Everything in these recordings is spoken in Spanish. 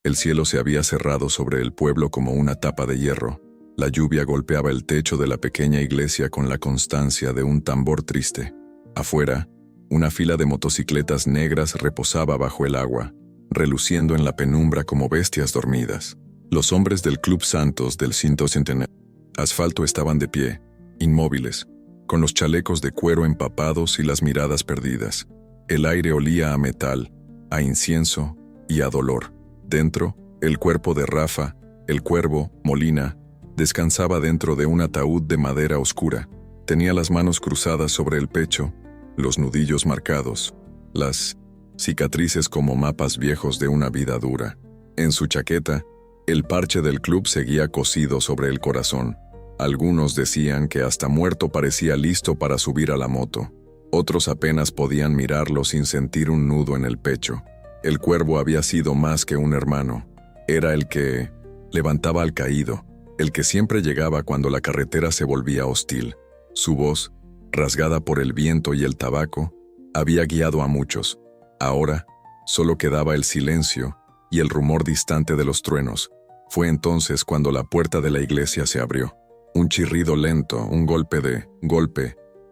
El cielo se había cerrado sobre el pueblo como una tapa de hierro. La lluvia golpeaba el techo de la pequeña iglesia con la constancia de un tambor triste. Afuera, una fila de motocicletas negras reposaba bajo el agua, reluciendo en la penumbra como bestias dormidas. Los hombres del Club Santos del Cinto Centenario Asfalto estaban de pie, inmóviles, con los chalecos de cuero empapados y las miradas perdidas. El aire olía a metal, a incienso y a dolor. Dentro, el cuerpo de Rafa, el cuervo, Molina, descansaba dentro de un ataúd de madera oscura. Tenía las manos cruzadas sobre el pecho, los nudillos marcados, las cicatrices como mapas viejos de una vida dura. En su chaqueta, el parche del club seguía cosido sobre el corazón. Algunos decían que hasta muerto parecía listo para subir a la moto. Otros apenas podían mirarlo sin sentir un nudo en el pecho. El cuervo había sido más que un hermano. Era el que levantaba al caído, el que siempre llegaba cuando la carretera se volvía hostil. Su voz, rasgada por el viento y el tabaco, había guiado a muchos. Ahora, solo quedaba el silencio y el rumor distante de los truenos. Fue entonces cuando la puerta de la iglesia se abrió. Un chirrido lento, un golpe,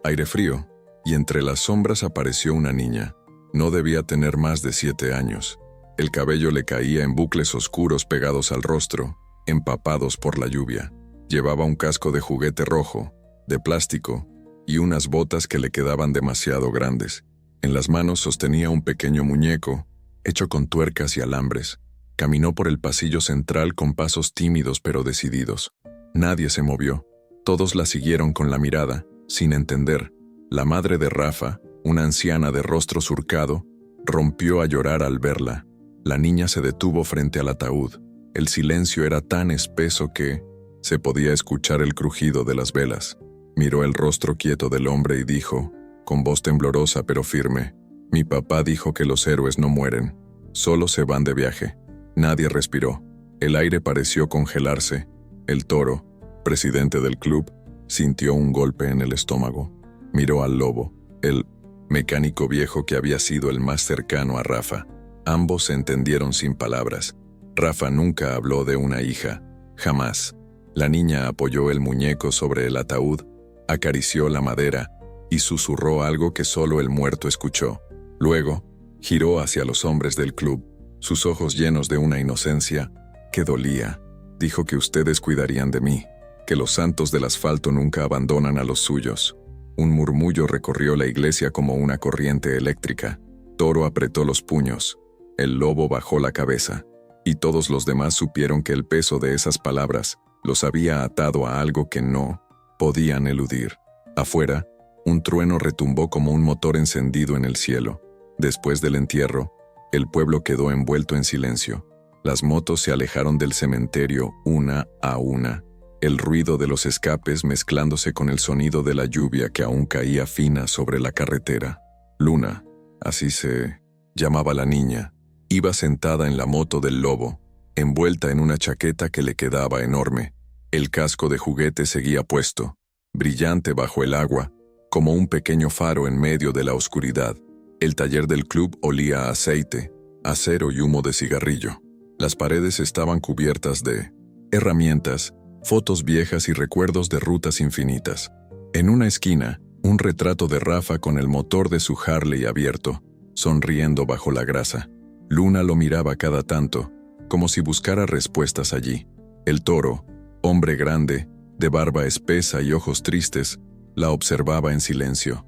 aire frío, y entre las sombras apareció una niña. No debía tener más de 7 años. El cabello le caía en bucles oscuros pegados al rostro, empapados por la lluvia. Llevaba un casco de juguete rojo, de plástico, y unas botas que le quedaban demasiado grandes. En las manos sostenía un pequeño muñeco, hecho con tuercas y alambres. Caminó por el pasillo central con pasos tímidos pero decididos. Nadie se movió. Todos la siguieron con la mirada, sin entender. La madre de Rafa, una anciana de rostro surcado, rompió a llorar al verla. La niña se detuvo frente al ataúd. El silencio era tan espeso que se podía escuchar el crujido de las velas. Miró el rostro quieto del hombre y dijo, con voz temblorosa pero firme, «Mi papá dijo que los héroes no mueren, solo se van de viaje». Nadie respiró. El aire pareció congelarse. El toro, presidente del club, sintió un golpe en el estómago. Miró al lobo, el mecánico viejo que había sido el más cercano a Rafa. Ambos se entendieron sin palabras. Rafa nunca habló de una hija, jamás. La niña apoyó el muñeco sobre el ataúd, acarició la madera y susurró algo que solo el muerto escuchó. Luego, giró hacia los hombres del club, sus ojos llenos de una inocencia que dolía. Dijo que ustedes cuidarían de mí, que los santos del asfalto nunca abandonan a los suyos. Un murmullo recorrió la iglesia como una corriente eléctrica. Toro apretó los puños. El lobo bajó la cabeza. Y todos los demás supieron que el peso de esas palabras los había atado a algo que no podían eludir. Afuera, un trueno retumbó como un motor encendido en el cielo. Después del entierro, el pueblo quedó envuelto en silencio. Las motos se alejaron del cementerio una a una, el ruido de los escapes mezclándose con el sonido de la lluvia que aún caía fina sobre la carretera. Luna, así se llamaba la niña, iba sentada en la moto del lobo, envuelta en una chaqueta que le quedaba enorme. El casco de juguete seguía puesto, brillante bajo el agua, como un pequeño faro en medio de la oscuridad. El taller del club olía a aceite, acero y humo de cigarrillo. Las paredes estaban cubiertas de herramientas, fotos viejas y recuerdos de rutas infinitas. En una esquina, un retrato de Rafa con el motor de su Harley abierto, sonriendo bajo la grasa. Luna lo miraba cada tanto, como si buscara respuestas allí. El toro, hombre grande, de barba espesa y ojos tristes, la observaba en silencio.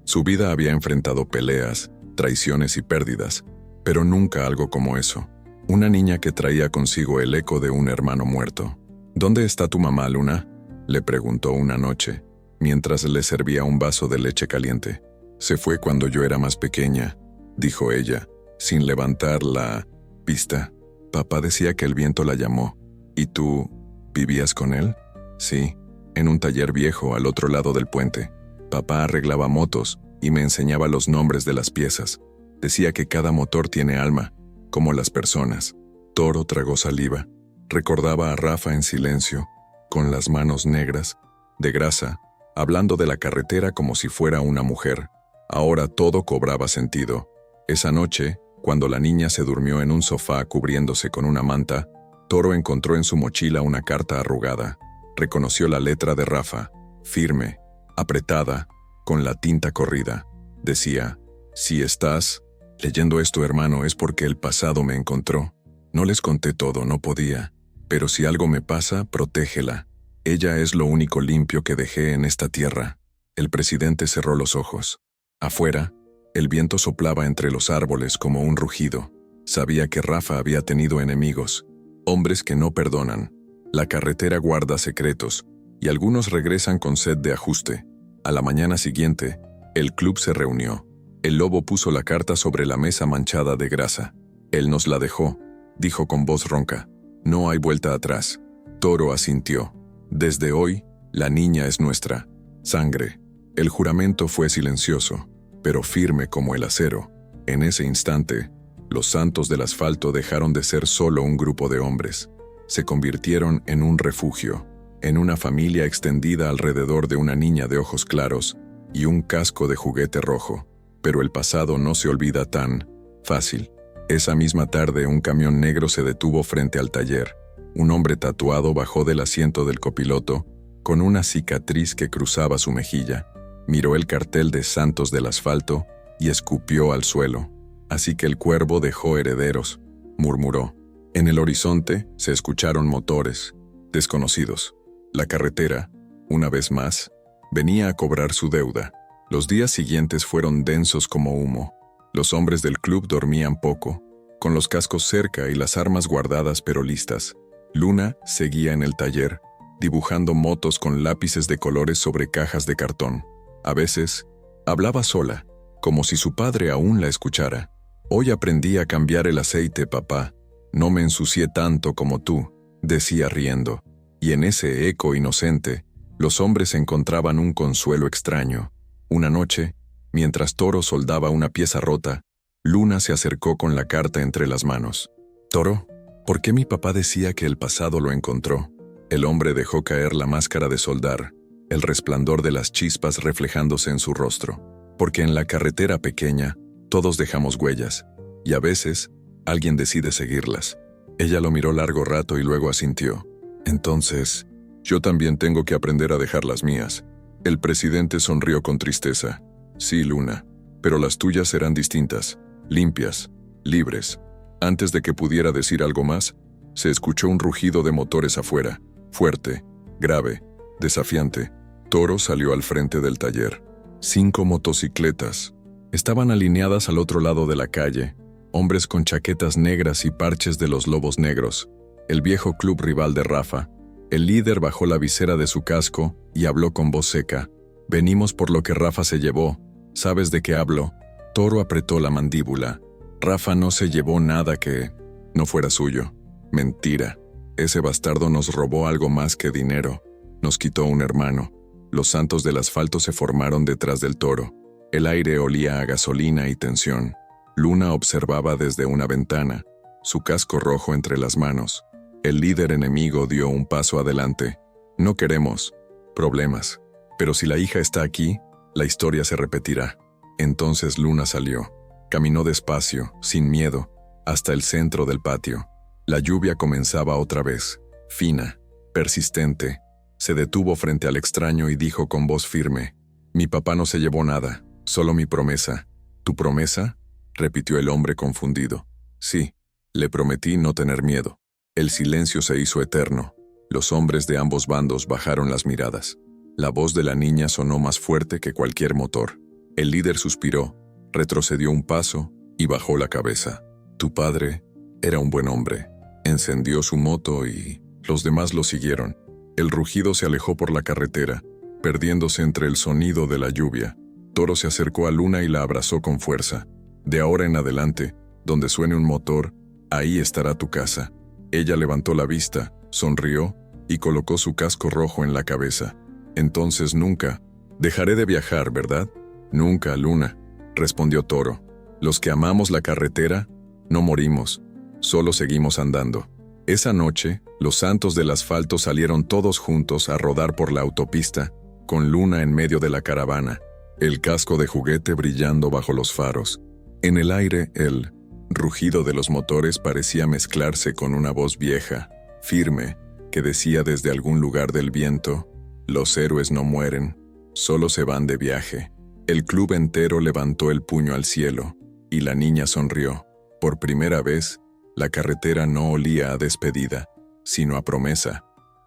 Su vida había enfrentado peleas, traiciones y pérdidas, pero nunca algo como eso. Una niña que traía consigo el eco de un hermano muerto. «¿Dónde está tu mamá, Luna?», le preguntó una noche, mientras le servía un vaso de leche caliente. «Se fue cuando yo era más pequeña», dijo ella, sin levantar la vista. «Papá decía que el viento la llamó. ¿Y tú vivías con él?». «Sí, en un taller viejo al otro lado del puente. Papá arreglaba motos y me enseñaba los nombres de las piezas. Decía que cada motor tiene alma, como las personas». Toro tragó saliva. Recordaba a Rafa en silencio, con las manos negras, de grasa, hablando de la carretera como si fuera una mujer. Ahora todo cobraba sentido. Esa noche, Cuando la niña se durmió en un sofá cubriéndose con una manta, Toro encontró en su mochila una carta arrugada. Reconoció la letra de Rafa, firme, apretada, con la tinta corrida. Decía: «Si estás leyendo esto, hermano, es porque el pasado me encontró. No les conté todo, no podía. Pero si algo me pasa, protégela. Ella es lo único limpio que dejé en esta tierra». El presidente cerró los ojos. Afuera, el viento soplaba entre los árboles como un rugido. Sabía que Rafa había tenido enemigos, hombres que no perdonan. La carretera guarda secretos, y algunos regresan con sed de ajuste. A la mañana siguiente, el club se reunió. El lobo puso la carta sobre la mesa manchada de grasa. «Él nos la dejó», dijo con voz ronca. «No hay vuelta atrás». Toro asintió. «Desde hoy, la niña es nuestra. Sangre». El juramento fue silencioso, pero firme como el acero. En ese instante, los santos del asfalto dejaron de ser solo un grupo de hombres. Se convirtieron en un refugio, en una familia extendida alrededor de una niña de ojos claros y un casco de juguete rojo. Pero el pasado no se olvida tan fácil. Esa misma tarde, un camión negro se detuvo frente al taller. Un hombre tatuado bajó del asiento del copiloto, con una cicatriz que cruzaba su mejilla. Miró el cartel de Santos del Asfalto y escupió al suelo. «Así que el cuervo dejó herederos», murmuró. En el horizonte se escucharon motores, desconocidos. La carretera, una vez más, venía a cobrar su deuda. Los días siguientes fueron densos como humo. Los hombres del club dormían poco, con los cascos cerca y las armas guardadas pero listas. Luna seguía en el taller, dibujando motos con lápices de colores sobre cajas de cartón. A veces, hablaba sola, como si su padre aún la escuchara. «Hoy aprendí a cambiar el aceite, papá. No me ensucié tanto como tú», decía riendo. Y en ese eco inocente, los hombres encontraban un consuelo extraño. Una noche, mientras Toro soldaba una pieza rota, Luna se acercó con la carta entre las manos. «Toro, ¿por qué mi papá decía que el pasado lo encontró?» El hombre dejó caer la máscara de soldar, el resplandor de las chispas reflejándose en su rostro. «Porque en la carretera pequeña, todos dejamos huellas, y a veces, alguien decide seguirlas». Ella lo miró largo rato y luego asintió. «Entonces, yo también tengo que aprender a dejar las mías». El presidente sonrió con tristeza. «Sí, Luna, pero las tuyas serán distintas, limpias, libres». Antes de que pudiera decir algo más, se escuchó un rugido de motores afuera, fuerte, grave, desafiante. Toro salió al frente del taller. 5 motocicletas. Estaban alineadas al otro lado de la calle, hombres con chaquetas negras y parches de los lobos negros, el viejo club rival de Rafa. El líder bajó la visera de su casco y habló con voz seca. «Venimos por lo que Rafa se llevó. ¿Sabes de qué hablo?» Toro apretó la mandíbula. «Rafa no se llevó nada que no fuera suyo. Mentira. Ese bastardo nos robó algo más que dinero. Nos quitó un hermano». Los santos del asfalto se formaron detrás del Toro. El aire olía a gasolina y tensión. Luna observaba desde una ventana, su casco rojo entre las manos. El líder enemigo dio un paso adelante. «No queremos problemas. Pero si la hija está aquí, la historia se repetirá». Entonces Luna salió. Caminó despacio, sin miedo, hasta el centro del patio. La lluvia comenzaba otra vez, fina, persistente. Se detuvo frente al extraño y dijo con voz firme: «Mi papá no se llevó nada, solo mi promesa». «¿Tu promesa?», repitió el hombre confundido. «Sí, le prometí no tener miedo». El silencio se hizo eterno. Los hombres de ambos bandos bajaron las miradas. La voz de la niña sonó más fuerte que cualquier motor. El líder suspiró, retrocedió un paso y bajó la cabeza. «Tu padre era un buen hombre». Encendió su moto y los demás lo siguieron. El rugido se alejó por la carretera, perdiéndose entre el sonido de la lluvia. Toro se acercó a Luna y la abrazó con fuerza. «De ahora en adelante, donde suene un motor, ahí estará tu casa». Ella levantó la vista, sonrió y colocó su casco rojo en la cabeza. «Entonces nunca dejaré de viajar, ¿verdad?» «Nunca, Luna», respondió Toro. «Los que amamos la carretera, no morimos, solo seguimos andando». Esa noche, los santos del asfalto salieron todos juntos a rodar por la autopista, con Luna en medio de la caravana, el casco de juguete brillando bajo los faros. En el aire, el rugido de los motores parecía mezclarse con una voz vieja, firme, que decía desde algún lugar del viento: «Los héroes no mueren, solo se van de viaje». El club entero levantó el puño al cielo, y la niña sonrió. Por primera vez, la carretera no olía a despedida, sino a promesa.